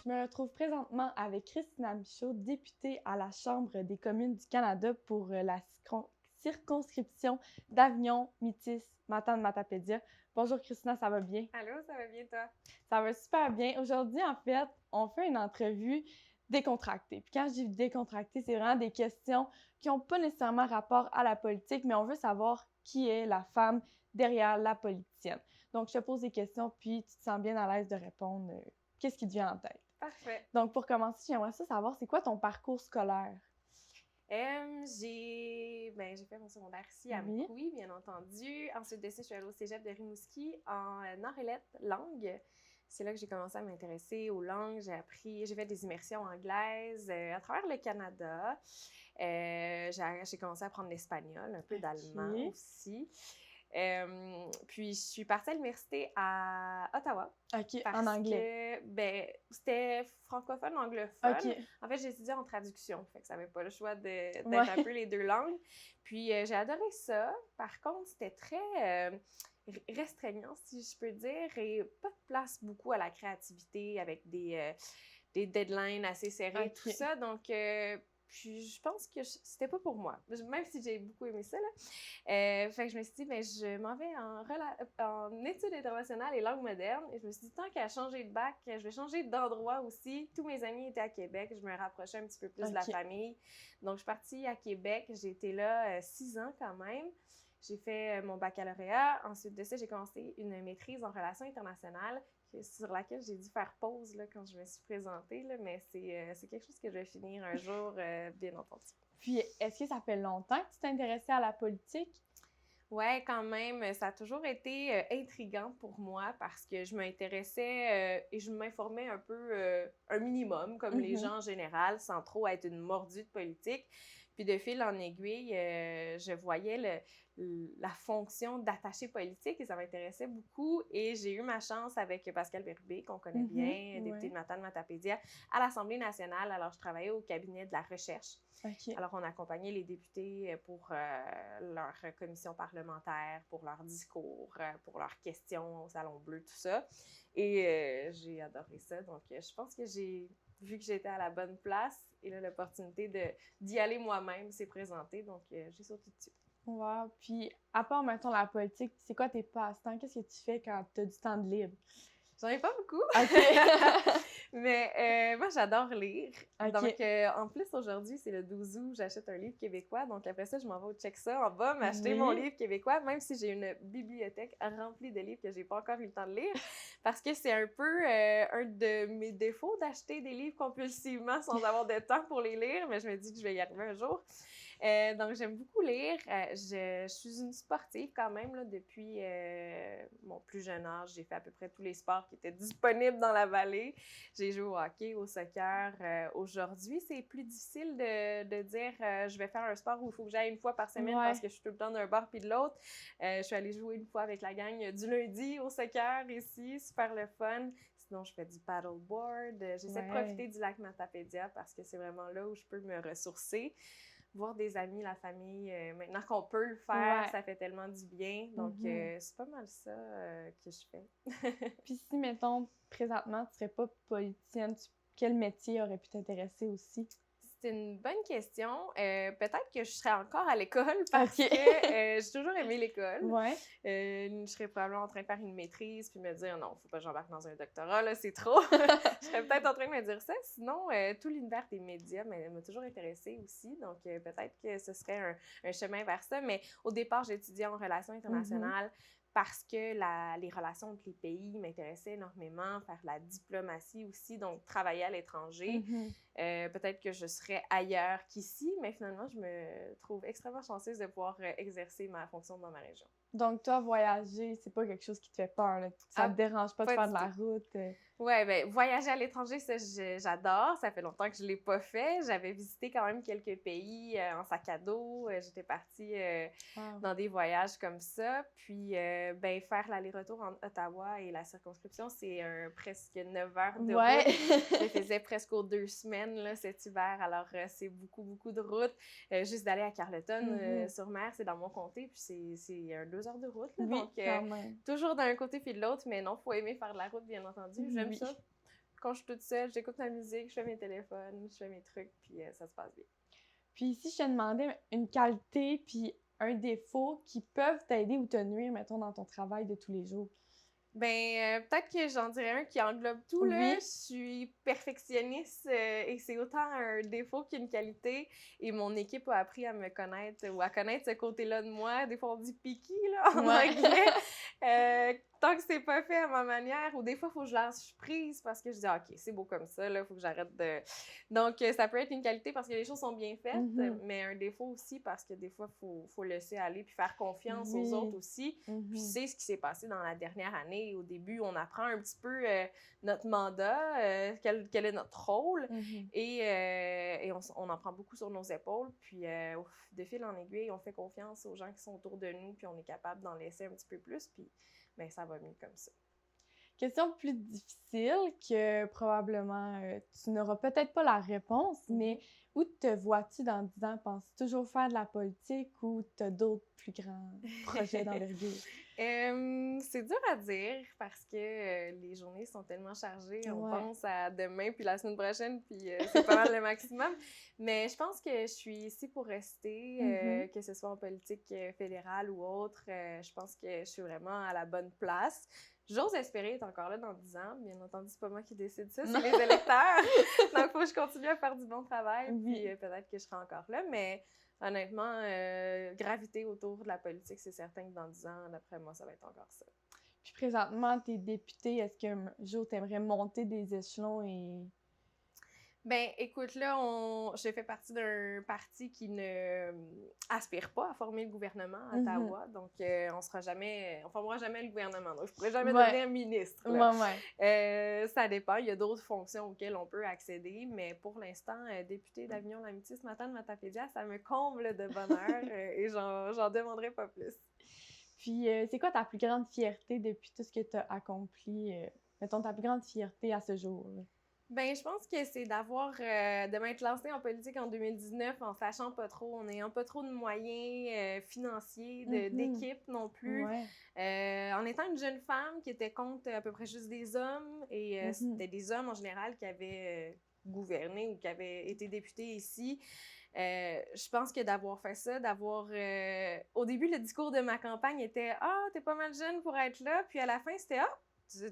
Je me retrouve présentement avec Christina Michaud, députée à la Chambre des communes du Canada pour la circonscription d'Avignon-Métis-Matane-Matapédia. Bonjour Christina, ça va bien? Allô, ça va bien toi? Ça va super bien. Aujourd'hui, en fait, on fait une entrevue décontractée. Puis quand je dis décontractée, c'est vraiment des questions qui n'ont pas nécessairement rapport à la politique, mais on veut savoir qui est la femme derrière la politicienne. Donc, je te pose des questions, puis tu te sens bien à l'aise de répondre. Qu'est-ce qui te vient en tête? Parfait. Donc, pour commencer, j'aimerais savoir, c'est quoi ton parcours scolaire? J'ai fait mon secondaire ici à Mkoui, bien entendu. Ensuite de ça, je suis allée au cégep de Rimouski en Nord-Élette langue. C'est là que j'ai commencé à m'intéresser aux langues. J'ai fait des immersions anglaises à travers le Canada. J'ai commencé à apprendre l'espagnol, un peu d'allemand aussi. Puis, je suis partie à l'université à Ottawa. OK, en anglais. C'était francophone, anglophone. OK. En fait, j'ai étudié en traduction, fait que ça n'avait pas le choix d'être un peu les deux langues. Puis, j'ai adoré ça. Par contre, c'était très restreignant, si je peux dire, et pas de place beaucoup à la créativité avec des deadlines assez serrés, tout ça. Donc, puis je pense que c'était pas pour moi, même si j'ai beaucoup aimé ça, là. Fait que je me suis dit, je m'en vais en études internationales et langues modernes. Et je me suis dit, tant qu'à changer de bac, je vais changer d'endroit aussi. Tous mes amis étaient à Québec. Je me rapprochais un petit peu plus de la famille. Donc, je suis partie à Québec. J'ai été là 6 ans quand même. J'ai fait mon baccalauréat. Ensuite de ça, j'ai commencé une maîtrise en relations internationales sur laquelle j'ai dû faire pause là, quand je me suis présentée, là, mais c'est quelque chose que je vais finir un jour, bien entendu. Puis, est-ce que ça fait longtemps que tu t'es intéressée à la politique? Ouais, quand même. Ça a toujours été intriguant pour moi parce que je m'intéressais et je m'informais un peu, un minimum, comme les gens en général, sans trop être une mordue de politique. Puis de fil en aiguille, je voyais la fonction d'attaché politique et ça m'intéressait beaucoup. Et j'ai eu ma chance avec Pascal Bérubé, qu'on connaît bien, député de Matane-Matapédia, à l'Assemblée nationale. Alors, je travaillais au cabinet de la recherche. Okay. Alors, on accompagnait les députés pour leur commission parlementaire, pour leurs discours, pour leurs questions au Salon Bleu, tout ça. Et j'ai adoré ça. Donc, je pense que j'ai vu que j'étais à la bonne place. Et là, l'opportunité d'y aller moi-même s'est présentée. Donc, j'ai sauté dessus. Wow! Puis, à part, mettons, la politique, c'est quoi tes passe-temps? Qu'est-ce que tu fais quand tu as du temps de libre? J'en ai pas beaucoup. OK. Mais moi, j'adore lire. Okay. Donc, en plus, aujourd'hui, c'est le 12 août, j'achète un livre québécois. Donc, après ça, je m'en vais au Check Ça en bas, m'acheter mon livre québécois, même si j'ai une bibliothèque remplie de livres que j'ai pas encore eu le temps de lire. Parce que c'est un peu un de mes défauts d'acheter des livres compulsivement sans avoir de temps pour les lire. Mais je me dis que je vais y arriver un jour. Donc, j'aime beaucoup lire. Je suis une sportive quand même, là, depuis mon plus jeune âge. J'ai fait à peu près tous les sports qui étaient disponibles dans la vallée. J'ai joué au hockey, au soccer. Aujourd'hui, c'est plus difficile de dire je vais faire un sport où il faut que j'aille une fois par semaine parce que je suis tout le temps d'un bord puis de l'autre. Je suis allée jouer une fois avec la gang du lundi au soccer ici. Super le fun. Sinon, je fais du paddleboard. J'essaie de profiter du lac Matapédia parce que c'est vraiment là où je peux me ressourcer. Voir des amis, la famille, maintenant qu'on peut le faire, ça fait tellement du bien. Donc, c'est pas mal ça que je fais. Puis si, mettons, présentement, tu serais pas politicienne, quel métier aurait pu t'intéresser aussi? c'est une bonne question. Peut-être que je serais encore à l'école parce Ok. que j'ai toujours aimé l'école. Ouais. Je serais probablement en train de faire une maîtrise puis me dire non, faut pas que j'embarque dans un doctorat, là, c'est trop. Je serais peut-être en train de me dire ça. Sinon, tout l'univers des médias m'a toujours intéressée aussi. Donc, peut-être que ce serait un chemin vers ça. Mais au départ, j'étudiais en relations internationales. Parce que les relations entre les pays m'intéressaient énormément, faire la diplomatie aussi, donc travailler à l'étranger. Peut-être que je serais ailleurs qu'ici, mais finalement, je me trouve extrêmement chanceuse de pouvoir exercer ma fonction dans ma région. Donc, toi, voyager, c'est pas quelque chose qui te fait peur, là. Ça te dérange pas de faire de la route? Ouais, ben voyager à l'étranger, ça, j'adore. Ça fait longtemps que je l'ai pas fait. J'avais visité quand même quelques pays en sac à dos. J'étais partie dans des voyages comme ça. Puis, ben faire l'aller-retour entre Ottawa et la circonscription, c'est presque 9 heures de route. Je faisais presque aux 2 semaines là, cet hiver. Alors, c'est beaucoup, beaucoup de route. Juste d'aller à Carleton sur mer, c'est dans mon comté. Puis, c'est 2 heures de route. Là, Oui, donc, quand même. toujours d'un côté puis de l'autre. Mais non, il faut aimer faire de la route, bien entendu. J'aime ça. Quand je suis toute seule, j'écoute ma musique, je fais mes téléphones, je fais mes trucs, puis ça se passe bien. Puis si je te demandais une qualité puis un défaut qui peuvent t'aider ou te nuire, mettons, dans ton travail de tous les jours? Ben, peut-être que j'en dirais un qui englobe tout, là. Je suis perfectionniste et c'est autant un défaut qu'une qualité. Et mon équipe a appris à me connaître ou à connaître ce côté-là de moi. Des fois, on dit « picky » là, en anglais. Tant que c'est pas fait à ma manière, ou des fois, il faut que je lâche prise parce que je dis « OK, c'est beau comme ça, il faut que j'arrête de... » Donc, ça peut être une qualité parce que les choses sont bien faites, mais un défaut aussi parce que des fois, il faut laisser aller puis faire confiance aux autres aussi. Puis c'est ce qui s'est passé dans la dernière année. Au début, on apprend un petit peu notre mandat, quel est notre rôle, et on en prend beaucoup sur nos épaules. Puis, de fil en aiguille, on fait confiance aux gens qui sont autour de nous, puis on est capable d'en laisser un petit peu plus, puis ben, ça va mieux comme ça. Question plus difficile que probablement tu n'auras peut-être pas la réponse, mais où te vois-tu dans 10 ans? Penses-tu toujours faire de la politique ou tu as d'autres plus grands projets d'envergure? C'est dur à dire parce que les journées sont tellement chargées. On pense à demain puis la semaine prochaine, puis c'est pas mal le maximum. Mais je pense que je suis ici pour rester, que ce soit en politique fédérale ou autre. Je pense que je suis vraiment à la bonne place. J'ose espérer être encore là dans 10 ans. Bien entendu, c'est pas moi qui décide ça, c'est les électeurs. Donc, il faut que je continue à faire du bon travail, puis peut-être que je serai encore là. Mais honnêtement, graviter autour de la politique, c'est certain que dans 10 ans, d'après moi, ça va être encore ça. Puis présentement, t'es député. Est-ce qu'un jour, t'aimerais monter des échelons et... Ben, écoute, là, je fais partie d'un parti qui ne aspire pas à former le gouvernement à Ottawa. Donc, on formera jamais le gouvernement. Donc, je pourrais jamais devenir ministre. Ça dépend. Il y a d'autres fonctions auxquelles on peut accéder. Mais pour l'instant, député d'Avignon-Lamitis, Matane-Matapédia, ça me comble de bonheur et j'en demanderai pas plus. Puis, c'est quoi ta plus grande fierté depuis tout ce que tu as accompli? Mettons, ta plus grande fierté à ce jour? Ben, je pense que c'est de m'être lancée en politique en 2019 en sachant pas trop, en n'ayant pas trop de moyens financiers, d'équipe non plus. En étant une jeune femme qui était contre à peu près juste des hommes, et c'était des hommes en général qui avaient gouverné ou qui avaient été députés ici. Je pense que d'avoir fait ça, au début, le discours de ma campagne était « Ah, t'es pas mal jeune pour être là », puis à la fin, c'était « Ah,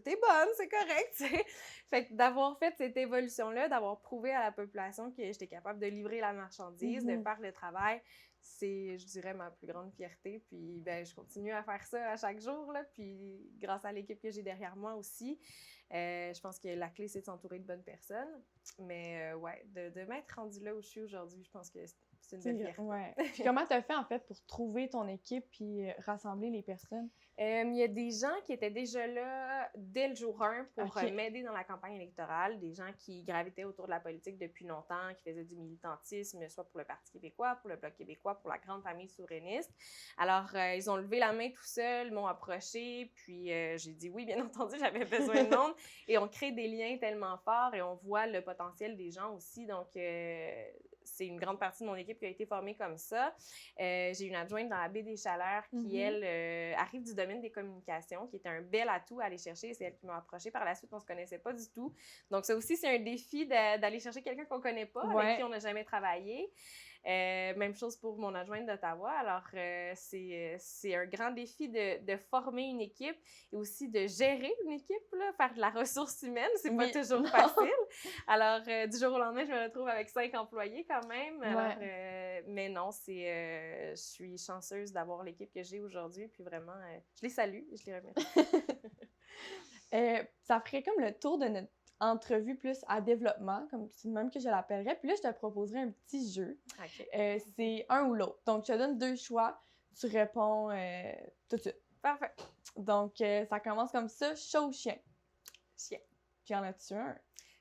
t'es bonne, c'est correct », tu sais. Fait que d'avoir fait cette évolution-là, d'avoir prouvé à la population que j'étais capable de livrer la marchandise, de faire le travail, c'est, je dirais, ma plus grande fierté. Puis, ben, je continue à faire ça à chaque jour, là, puis grâce à l'équipe que j'ai derrière moi aussi. Je pense que la clé, c'est de s'entourer de bonnes personnes. Mais, de m'être rendue là où je suis aujourd'hui, je pense que c'est une belle fierté. Puis comment tu as fait, en fait, pour trouver ton équipe puis rassembler les personnes? Il y a des gens qui étaient déjà là dès le jour 1 pour m'aider dans la campagne électorale, des gens qui gravitaient autour de la politique depuis longtemps, qui faisaient du militantisme, soit pour le Parti québécois, pour le Bloc québécois, pour la grande famille souverainiste. Alors, ils ont levé la main tout seuls, m'ont approché, puis j'ai dit oui, bien entendu, j'avais besoin de monde. Et on crée des liens tellement forts et on voit le potentiel des gens aussi. Donc, c'est une grande partie de mon équipe qui a été formée comme ça. J'ai une adjointe dans la baie des Chaleurs qui, elle, arrive du domaine des communications, qui était un bel atout à aller chercher. C'est elle qui m'a approchée. Par la suite, on ne se connaissait pas du tout. Donc, ça aussi, c'est un défi d'aller chercher quelqu'un qu'on ne connaît pas, avec qui on n'a jamais travaillé. Même chose pour mon adjointe d'Ottawa. Alors, c'est un grand défi de former une équipe et aussi de gérer une équipe, là, faire de la ressource humaine. C'est pas toujours facile. Alors, du jour au lendemain, je me retrouve avec 5 employés quand même. Alors, mais non, je suis chanceuse d'avoir l'équipe que j'ai aujourd'hui. Puis vraiment, je les salue, je les remercie. Ça ferait comme le tour de notre entrevue plus à développement, comme c'est le même que je l'appellerais. Puis là, je te proposerais un petit jeu. Okay. C'est un ou l'autre. Donc, je te donne 2 choix. Tu réponds tout de suite. Parfait. Donc, ça commence comme ça. Chat ou chien? Chien. Puis en as-tu un?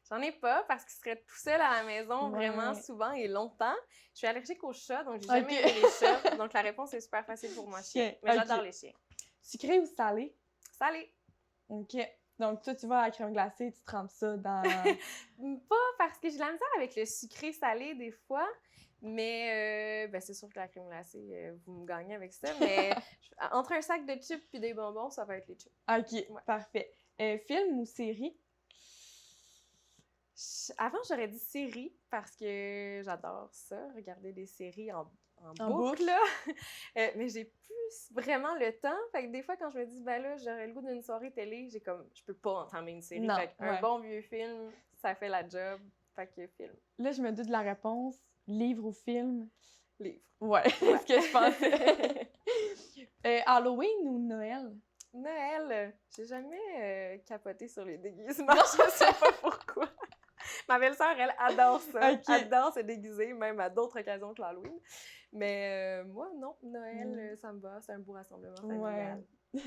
J'en ai pas parce qu'il serait tout seul à la maison vraiment souvent et longtemps. Je suis allergique aux chats, donc j'ai jamais aimé les chats. Donc, la réponse est super facile pour moi, chien. Mais j'adore les chiens. Sucré ou salé? Salé. OK. Donc, toi, tu vas à la crème glacée, tu trempes ça dans... Pas parce que j'ai de la misère avec le sucré-salé des fois, mais c'est sûr que la crème glacée, vous me gagnez avec ça, mais entre un sac de chips et des bonbons, ça va être les chips. OK, parfait. Film ou série? Avant, j'aurais dit série parce que j'adore ça, regarder des séries en boucle, là. Mais j'ai plus vraiment le temps. Fait que des fois, quand je me dis, ben là, j'aurais le goût d'une soirée télé, je peux pas entamer une série. Non, fait un bon vieux film, ça fait la job. Fait que film. Là, je me doute de la réponse. Livre ou film? Livre. Ouais, c'est ce que je pensais. Halloween ou Noël? Noël. J'ai jamais capoté sur les déguisements. Je sais pas pourquoi. Ma belle-sœur, elle adore ça. Okay. Elle adore se déguiser, même à d'autres occasions que l'Halloween. Mais moi, non. Noël, ça me va. C'est un beau rassemblement familial.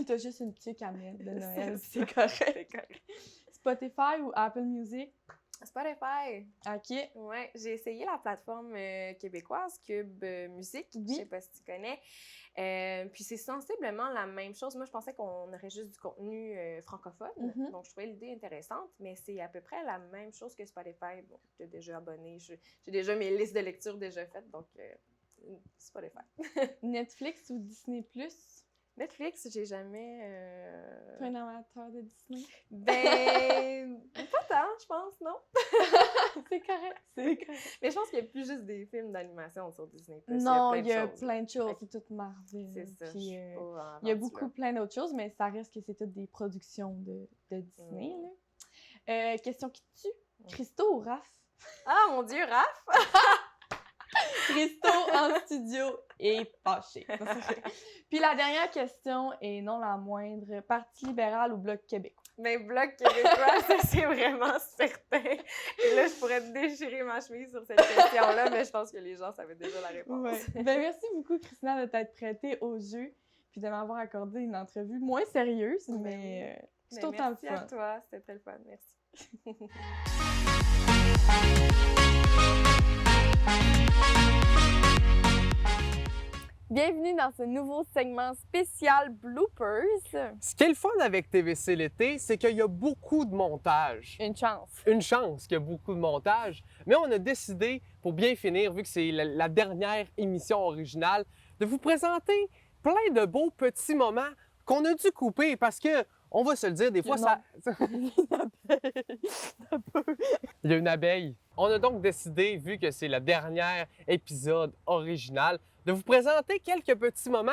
T'as juste une tuque à mettre de Noël, c'est correct. Spotify ou Apple Music? Spotify. OK. Ouais, j'ai essayé la plateforme québécoise, Cube Musique. Je sais pas si tu connais. Puis c'est sensiblement la même chose. Moi, je pensais qu'on aurait juste du contenu francophone. Donc, je trouvais l'idée intéressante, mais c'est à peu près la même chose que Spotify. Bon, j'étais déjà abonnée. J'ai déjà mes listes de lecture déjà faites, donc Spotify. Netflix ou Disney+? Netflix, j'ai jamais... Pas un amateur de Disney? Ben, pas tant, je pense, non? C'est correct, c'est correct. Mais je pense qu'il n'y a plus juste des films d'animation sur Disney+. Non, il y a plein de choses. C'est tout Marvel. C'est ça. Puis, il y a beaucoup, plein d'autres choses, mais ça reste que c'est toutes des productions de Disney. Là. Question qui tue. Christo ou Raph? Ah, mon Dieu, Raph! Christo en studio est fâché. Puis la dernière question, et non la moindre, Parti libéral ou Bloc québécois? Mais Bloc québécois, ça c'est vraiment certain. Et là, je pourrais déchirer ma chemise sur cette question-là, mais je pense que les gens savaient déjà la réponse. Ouais. Ben, merci beaucoup, Christina, de t'être prêtée au jeu puis de m'avoir accordé une entrevue moins sérieuse, mais c'est autant le fun. Merci à toi, c'était très le fun. Merci. Bienvenue dans ce nouveau segment spécial Bloopers. Ce qui est le fun avec TVC l'été, c'est qu'il y a beaucoup de montage. Une chance. Une chance qu'il y a beaucoup de montage. Mais on a décidé, pour bien finir, vu que c'est la dernière émission originale, de vous présenter plein de beaux petits moments qu'on a dû couper parce que, on va se le dire, des fois, ça... Il y a une abeille. On a donc décidé, vu que c'est le dernier épisode original, de vous présenter quelques petits moments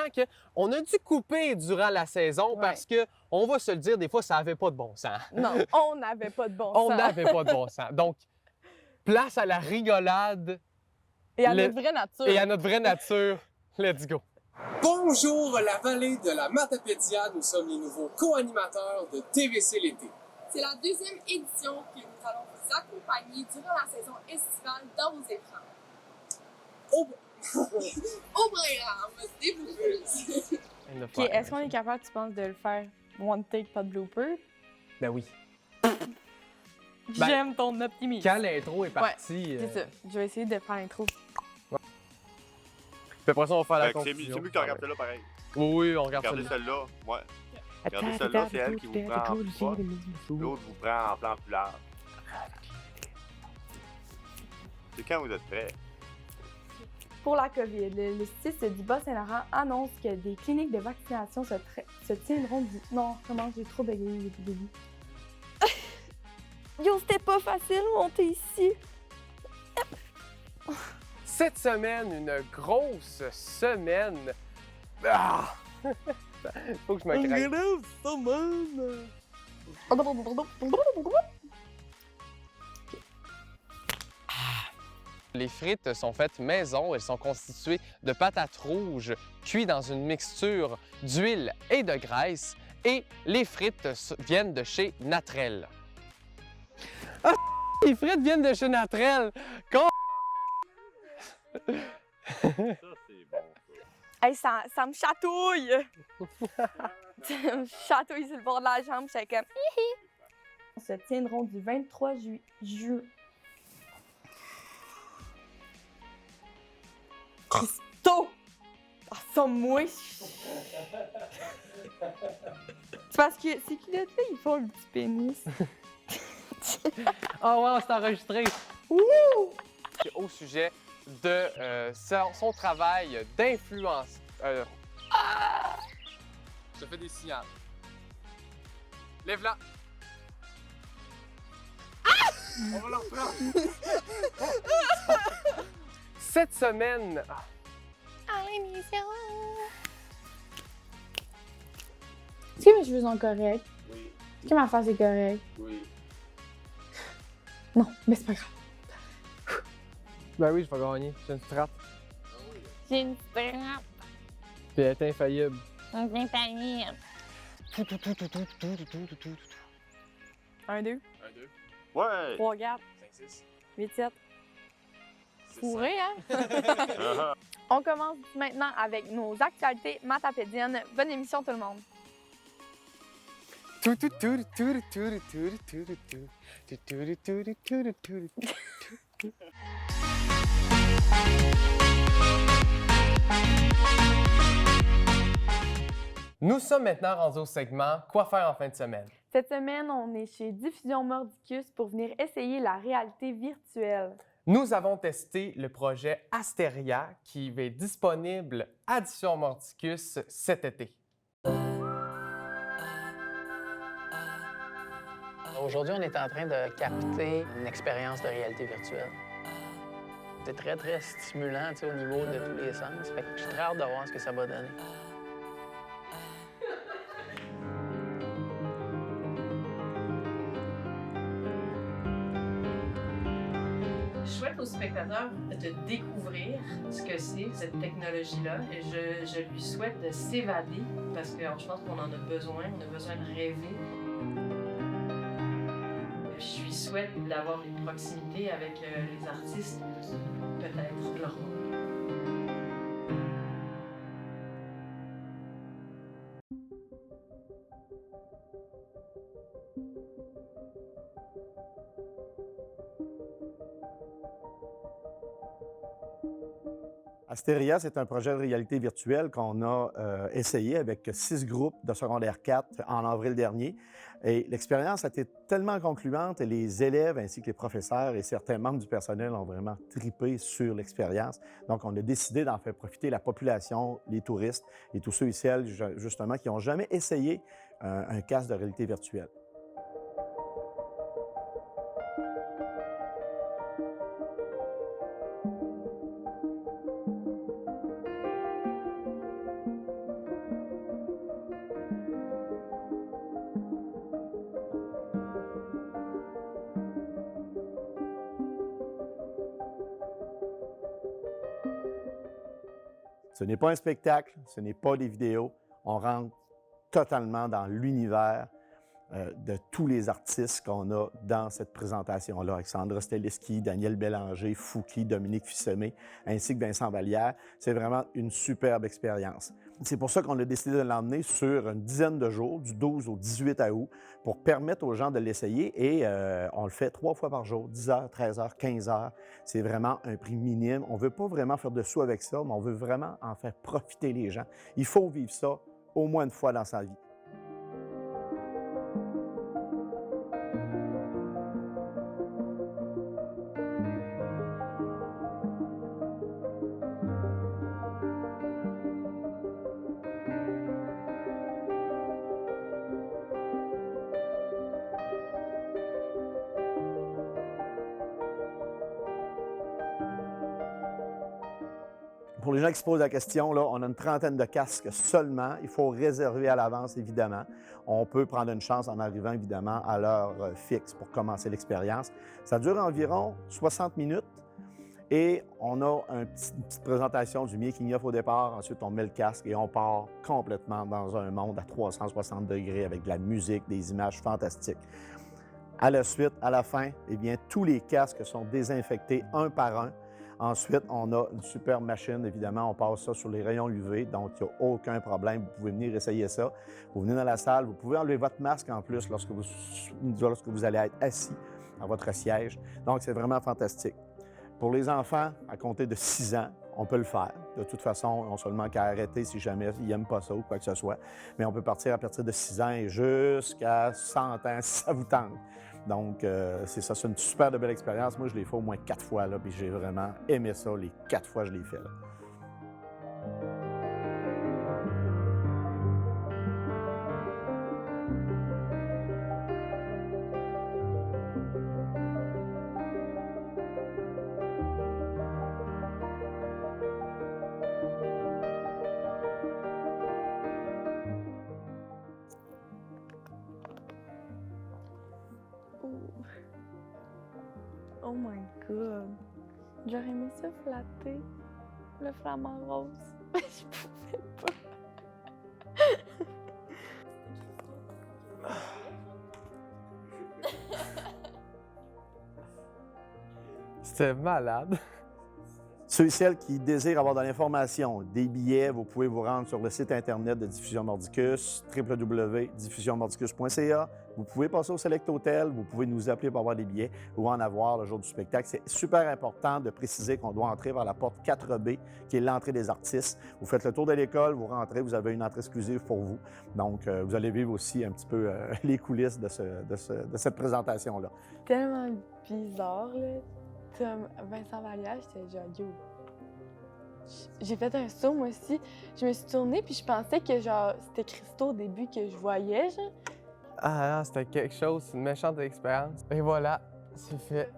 qu'on a dû couper durant la saison parce que, on va se le dire, des fois, ça n'avait pas de bon sens. Non, on n'avait pas de bon sens. On n'avait pas de bon sens. Donc, place à la rigolade. Et à notre vraie nature. Et à notre vraie nature. Let's go. Bonjour, la vallée de la Matapédia. Nous sommes les nouveaux co-animateurs de TVC l'été. C'est la deuxième édition que nous allons vous accompagner durant la saison estivale dans vos écrans. Au programme des bloopers. OK, est-ce qu'on est capable, tu penses, de le faire one take, pas de blooper? Ben oui. J'aime ton optimisme. Quand l'intro est partie... c'est ça. Je vais essayer de faire l'intro. Ouais. Puis après ça, on va faire la conclusion. C'est mieux que tu regardes celle-là pareil. Oui, on regarde celle-là. Regardez celle-là, ouais. Regardez celle-là, c'est elle qui vous prend en plus bas. L'autre vous prend en plan plus large. C'est quand vous êtes prêts. Pour la COVID, le CIS du Bas-Saint-Laurent annonce que des cliniques de vaccination se tiendront du... Non, comment j'ai trop bégayé depuis le début. Yo, c'était pas facile monter ici. Cette semaine, une grosse semaine. Ah! Faut que je me craigne. Les frites sont faites maison. Elles sont constituées de patates rouges cuites dans une mixture d'huile et de graisse. Et les frites viennent de chez Natrel. Ah, les frites viennent de chez Natrel! Hey, ça me chatouille! Ça me chatouille sur le bord de la jambe, j'étais comme hihi! Se tiendront du 23 juin. Christo! Ah, ça, moi! C'est parce que ces culottes-là, ils font le petit pénis. Oh wow, c'est enregistré! Au sujet de son travail d'influence. Je te fais des signaux. Lève-la! On va la reprendre! Cette semaine... À l'émission! Est-ce que mes cheveux sont corrects? Oui. Est-ce que ma face est correcte? Oui. Non, mais c'est pas grave. Ben oui, je vais gagner. J'ai une strap. J'ai une strap. Puis elle est infaillible. Infaillible. 1, 2. 1, 2. Ouais! 3, 4. 5, 6. 8, 7. 6, Fourré, hein? On commence maintenant avec nos actualités matapédiennes. Bonne émission, tout le monde. Nous sommes maintenant rendus au segment « Quoi faire en fin de semaine ». Cette semaine, on est chez Diffusion Mordicus pour venir essayer la réalité virtuelle. Nous avons testé le projet Asteria qui va être disponible à Diffusion Mordicus cet été. Aujourd'hui, on est en train de capter une expérience de réalité virtuelle. C'est très, très stimulant au niveau de tous les sens. Fait que je suis très hâte de voir ce que ça va donner. Je souhaite aux spectateurs de découvrir ce que c'est, cette technologie-là, et je lui souhaite de s'évader parce que je pense qu'on en a besoin, on a besoin de rêver. Je lui souhaite d'avoir une proximité avec les artistes qui peut-être leur manquent. Asteria, c'est un projet de réalité virtuelle qu'on a essayé avec 6 groupes de secondaire 4 en avril dernier. Et l'expérience a été tellement concluante et les élèves ainsi que les professeurs et certains membres du personnel ont vraiment tripé sur l'expérience. Donc, on a décidé d'en faire profiter la population, les touristes et tous ceux et celles, justement, qui n'ont jamais essayé un casque de réalité virtuelle. Ce n'est pas un spectacle, ce n'est pas des vidéos. On rentre totalement dans l'univers de tous les artistes qu'on a dans cette présentation-là. Alexandra Steliski, Daniel Bélanger, Fouki, Dominique Fissemé, ainsi que Vincent Vallière. C'est vraiment une superbe expérience. C'est pour ça qu'on a décidé de l'emmener sur une dizaine de jours, du 12 au 18 août, pour permettre aux gens de l'essayer. Et on le fait 3 fois par jour, 10 heures, 13 heures, 15 heures. C'est vraiment un prix minime. On ne veut pas vraiment faire de sous avec ça, mais on veut vraiment en faire profiter les gens. Il faut vivre ça au moins une fois dans sa vie. Pour les gens qui se posent la question, là, on a une trentaine de casques seulement. Il faut réserver à l'avance, évidemment. On peut prendre une chance en arrivant, évidemment, à l'heure fixe pour commencer l'expérience. Ça dure environ 60 minutes et on a une petite présentation du making-of au départ. Ensuite, on met le casque et on part complètement dans un monde à 360 degrés avec de la musique, des images fantastiques. À la suite, à la fin, eh bien, tous les casques sont désinfectés un par un. Ensuite, on a une super machine, évidemment, on passe ça sur les rayons UV, donc il n'y a aucun problème. Vous pouvez venir essayer ça. Vous venez dans la salle, vous pouvez enlever votre masque en plus lorsque vous allez être assis à votre siège. Donc, c'est vraiment fantastique. Pour les enfants, à compter de 6 ans, on peut le faire. De toute façon, on seulement qu'à arrêter si jamais ils n'aiment pas ça ou quoi que ce soit. Mais on peut partir à partir de 6 ans et jusqu'à 100 ans si ça vous tente. Donc, c'est ça, c'est une super de belle expérience. Moi, je l'ai fait au moins 4 fois, là, puis j'ai vraiment aimé ça les 4 fois que je l'ai fait, là. Oh my god. J'aurais aimé ça flatter le flamant rose. Je pouvais pas. C'était malade. Ceux et celles qui désirent avoir de l'information, des billets, vous pouvez vous rendre sur le site Internet de Diffusion Mordicus, www.diffusionmordicus.ca. Vous pouvez passer au Select Hotel, vous pouvez nous appeler pour avoir des billets ou en avoir le jour du spectacle. C'est super important de préciser qu'on doit entrer par la porte 4B, qui est l'entrée des artistes. Vous faites le tour de l'école, vous rentrez, vous avez une entrée exclusive pour vous. Donc, vous allez vivre aussi un petit peu les coulisses de cette présentation-là. Tellement bizarre, là. Comme Vincent Vallière, j'étais genre, yo. J'ai fait un saut, moi aussi. Je me suis tournée, puis je pensais que, genre, c'était Christo au début que je voyais, genre. Ah non, c'était quelque chose, une méchante expérience. Et voilà, c'est fait.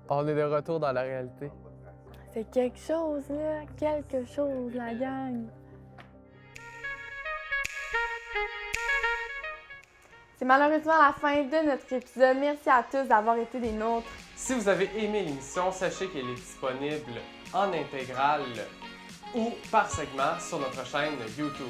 On est de retour dans la réalité. C'est quelque chose, là. Quelque chose, la gang. C'est malheureusement la fin de notre épisode. Merci à tous d'avoir été des nôtres. Si vous avez aimé l'émission, sachez qu'elle est disponible en intégrale ou par segment sur notre chaîne YouTube.